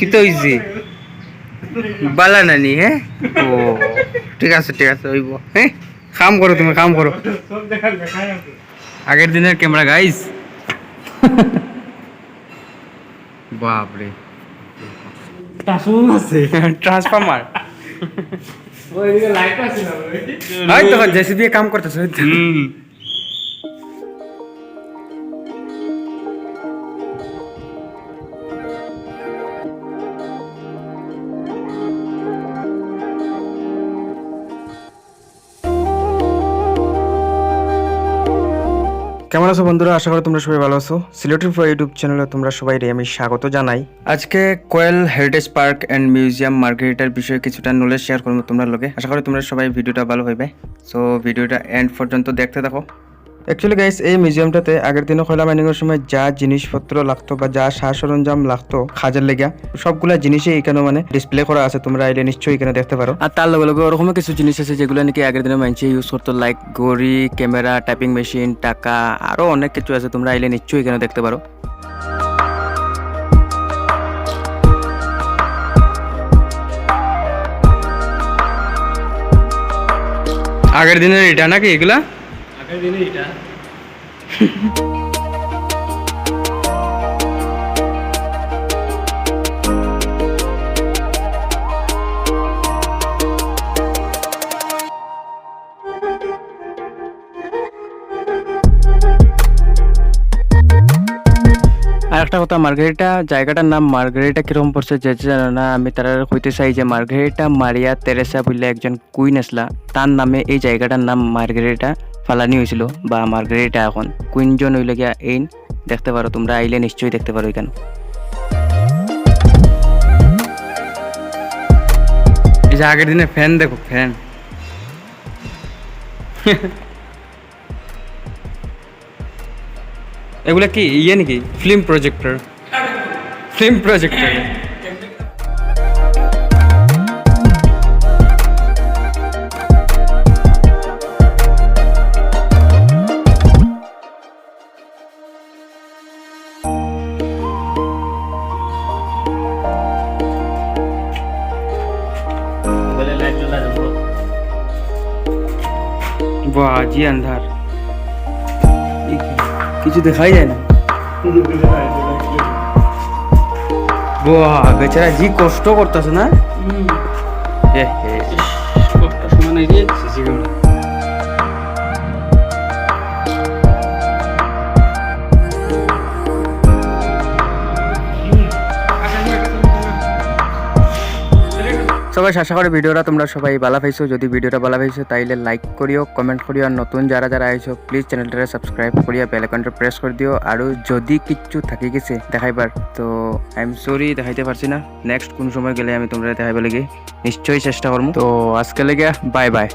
কি তো হইছে বালা নানি হ্যাঁ ও ঠিক আছে হইব হ্যাঁ কাম করো তুমি কাম করো আগের দিনের ক্যামেরা গাইস বাপরে ট্রান্সফরমার ওইদিকে লাইট আছে না ভাই তো জেসিবি কাম করতেছে কেমন আছো বন্ধুরা, আশা করি তোমরা সবাই ভালো আছো। সিলেটের পুরো ইউটিউব চ্যানেলে তোমরা সবাই আমি স্বাগত জানাই। আজকে কোয়েল হেরিটেজ পার্ক এন্ড মিউজিয়াম মার্গারিটার বিষয়ে কিছুটা নলেজ শেয়ার করবো তোমরা লগে। আশা করি তোমরা সবাই ভিডিওটা ভালো হইবে, সো ভিডিওটা এন্ড পর্যন্ত দেখতে থাকো। অ্যাকচুয়ালি গাইস এই মিউজিয়ামটাতে আগের দিনে কয়লা মাইনিংয়ের সময় যা জিনিসপত্র লাগতো বা যা সাজ সরঞ্জাম লাগতো কাজের লেগা সবগুলা জিনিসই এখানে মানে ডিসপ্লে করা আছে, তোমরা আইলে নিশ্চয়ই এখানে দেখতে পারো। আর তার লগে লগে ওরকম কিছু জিনিস আছে যেগুলো নাকি আগের দিনে মানুষে ইউজ করতো, লাইক ঘড়ি, ক্যামেরা, টাইপিং মেশিন, টাকা, আরো অনেক কিছু আছে, তোমরা আইলে নিশ্চয়ই এখানে দেখতে পারো। আগের দিনের এটা নাকি এগুলা আগের দিনে এটা আর একটা কথা, মার্গারিটা জায়গাটার নাম মার্গারিটা কিরকম পড়ছে যে জানে না, আমি তারা কইতে চাই যে মার্গারিটা মারিয়া তেরেসা বললে একজন কুইন আসলা, তার নামে এই জায়গাটার নাম মার্গারিটা ফালানি হয়েছিল বা মার্গারিটা। এখন কুইনজন হইলে গিয়া এই দেখতে পারো, তোমরা আইলে নিশ্চয়ই দেখতে পারো এখানে। এই যে আগের দিনে ফ্যান দেখো, ফ্যান এগুলা কি ইয়ে নাকি ফিল্ম প্রজেক্টর বলে লাইট জ্বলা যাবো বাহ জি আন্ধার, কিছু দেখাই যায় না। বাহ বেচারা জি কষ্ট করতেছে না, কষ্ট সমান এই সিসি ক্যামেরা সবাই আশা করি ভিডিওটা তোমরা সবাই ভালো পাইছো। যদি ভিডিওটা ভালো পাইছো তাইলে লাইক করিও, কমেন্ট করিও, আর নতুন যারা যারা আইছো প্লিজ চ্যানেলটা সাবস্ক্রাইব করিয়া বেল আইকনটা প্রেস করে দিও। আর যদি কিচ্ছু থাকি গেছে দেখাইবার তো আই এম সরি দেখাইতে পারছি না, নেক্সট কোন সময় গেলে আমি তোমরা দেখাইবার লাগে নিশ্চয়ই চেষ্টা করবো। তো আজকে লেগে বাই বাই।